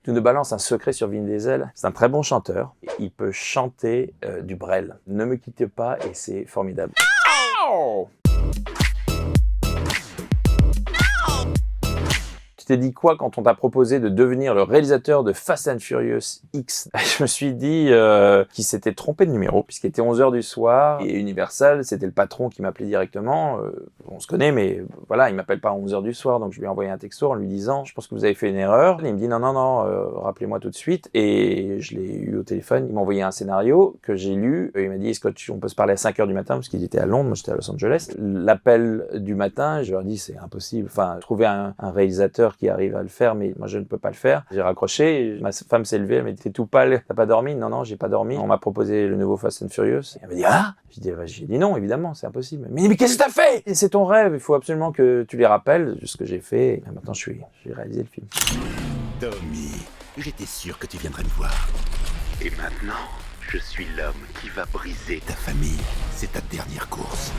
Tu nous balances un secret sur Vin Diesel. C'est un très bon chanteur. Il peut chanter du Brel. Ne me quitte pas et c'est formidable. Oh! Tu t'es dit quoi quand on t'a proposé de devenir le réalisateur de Fast and Furious X? Je me suis dit qu'il s'était trompé de numéro, puisqu'il était 11h du soir, et Universal, c'était le patron qui m'appelait directement. On se connaît, mais voilà, il m'appelle pas à 11h du soir, donc je lui ai envoyé un texto en lui disant « Je pense que vous avez fait une erreur ». Il me dit « Non, rappelez-moi tout de suite ». Et je l'ai eu au téléphone, il m'a envoyé un scénario que j'ai lu, et il m'a dit « Est-ce qu'on peut se parler à 5h du matin ?» parce qu'il était à Londres, moi j'étais à Los Angeles. L'appel du matin, je leur ai dit « C'est impossible, enfin, trouver un réalisateur qui arrive à le faire, mais moi je ne peux pas le faire. » J'ai raccroché, ma femme s'est levée, elle m'a dit « T'es tout pâle, t'as pas dormi ?» Non, j'ai pas dormi. On m'a proposé le nouveau Fast and Furious. Et elle m'a dit « Ah ?» J'ai dit non, évidemment, c'est impossible. Mais qu'est-ce que t'as fait? Et c'est ton rêve, il faut absolument que tu les rappelles. Ce que j'ai fait, et maintenant j'ai réalisé le film. Tommy, j'étais sûr que tu viendrais me voir. Et maintenant, je suis l'homme qui va briser ta famille. C'est ta dernière course.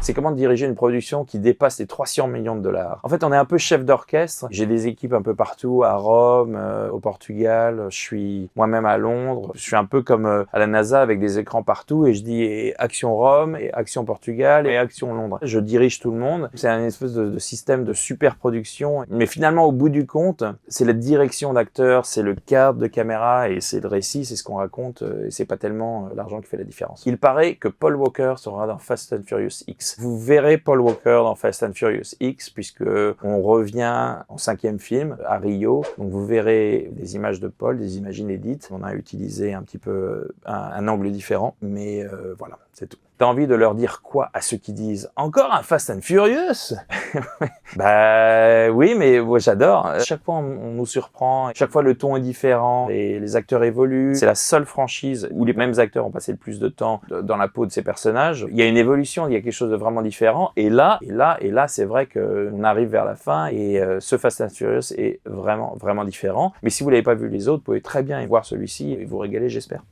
C'est comment diriger une production qui dépasse les 300 millions de dollars. En fait, on est un peu chef d'orchestre. J'ai des équipes un peu partout, à Rome, au Portugal. Je suis moi-même à Londres. Je suis un peu comme à la NASA avec des écrans partout et je dis et Action Rome, et Action Portugal, et Action Londres. Je dirige tout le monde. C'est un espèce de système de super production. Mais finalement, au bout du compte, c'est la direction d'acteur, c'est le cadre de caméra et c'est le récit, c'est ce qu'on raconte. Et c'est pas tellement l'argent qui fait la différence. Il paraît que Paul Walker sera dans Fast and Furious X. Vous verrez Paul Walker dans Fast and Furious X puisque on revient en 5e film à Rio. Donc vous verrez des images de Paul, des images inédites. On a utilisé un petit peu un angle différent, mais voilà, c'est tout. T'as envie de leur dire quoi à ceux qui disent « Encore un Fast and Furious ?» Bah oui, mais moi j'adore. Chaque fois on nous surprend, chaque fois le ton est différent, et les acteurs évoluent. C'est la seule franchise où les mêmes acteurs ont passé le plus de temps dans la peau de ces personnages. Il y a une évolution, il y a quelque chose de vraiment différent. Et là, c'est vrai qu'on arrive vers la fin et ce Fast and Furious est vraiment, vraiment différent. Mais si vous l'avez pas vu les autres, vous pouvez très bien y voir celui-ci et vous régaler, j'espère.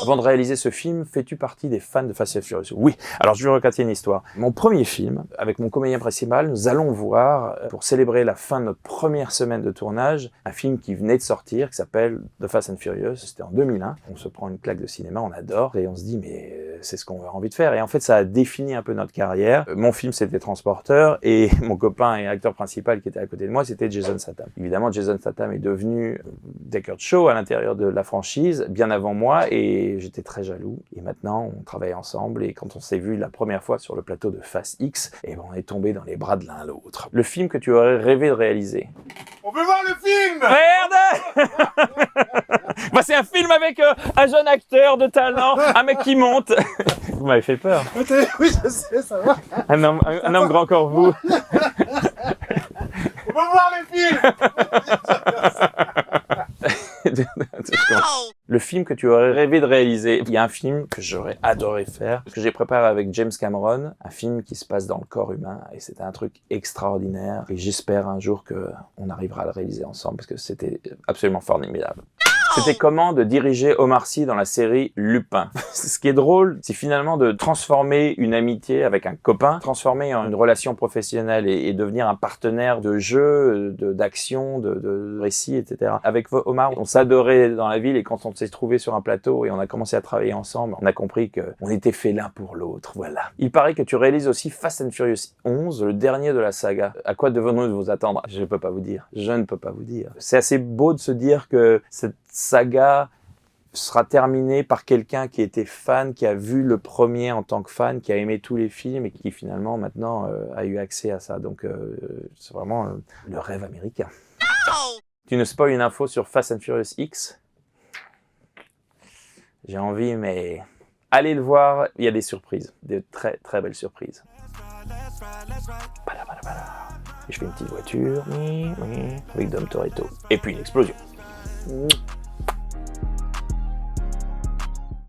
Avant de réaliser ce film, fais-tu partie des fans de Fast and Furious? Oui. Alors je vais raconter une histoire. Mon premier film, avec mon comédien principal, nous allons voir, pour célébrer la fin de notre première semaine de tournage, un film qui venait de sortir, qui s'appelle The Fast and Furious. C'était en 2001. On se prend une claque de cinéma, on adore, et on se dit mais c'est ce qu'on a envie de faire. Et en fait, ça a défini un peu notre carrière. Mon film, c'était Transporteur, et mon copain et acteur principal qui était à côté de moi, c'était Jason Statham. Évidemment, Jason Statham est devenu Deckard Shaw à l'intérieur de la franchise, bien avant moi, et j'étais très jaloux. Et maintenant, on travaille ensemble, et quand on s'est vu la première fois sur le plateau de Fast X, et ben on est tombé dans les bras de l'un à l'autre. Le film que tu aurais rêvé de réaliser. On veut voir le film! Merde! Bah, c'est un film avec un jeune acteur de talent, un mec qui monte. Vous m'avez fait peur. Oui, je sais, ça va. Un homme grand comme vous. On veut voir le film! Le film que tu aurais rêvé de réaliser. Il y a un film que j'aurais adoré faire, que j'ai préparé avec James Cameron, un film qui se passe dans le corps humain, et c'était un truc extraordinaire, et j'espère un jour qu'on arrivera à le réaliser ensemble, parce que c'était absolument formidable. C'était comment de diriger Omar Sy dans la série Lupin. Ce qui est drôle, c'est finalement de transformer une amitié avec un copain, transformer en une relation professionnelle et devenir un partenaire de jeu, d'action, de récit, etc. Avec Omar, on s'adorait dans la ville et quand on s'est trouvé sur un plateau et on a commencé à travailler ensemble, on a compris qu'on était faits l'un pour l'autre, voilà. Il paraît que tu réalises aussi Fast and Furious 11, le dernier de la saga. À quoi devons-nous vous attendre? Je ne peux pas vous dire. Je ne peux pas vous dire. C'est assez beau de se dire que cette saga sera terminée par quelqu'un qui était fan, qui a vu le premier en tant que fan, qui a aimé tous les films et qui finalement maintenant a eu accès à ça. Donc c'est vraiment le rêve américain. Tu nous spoil une info sur Fast and Furious X? J'ai envie, mais allez le voir, il y a des surprises, de très très belles surprises. Et je fais une petite voiture avec Dom Toretto. Et puis une explosion.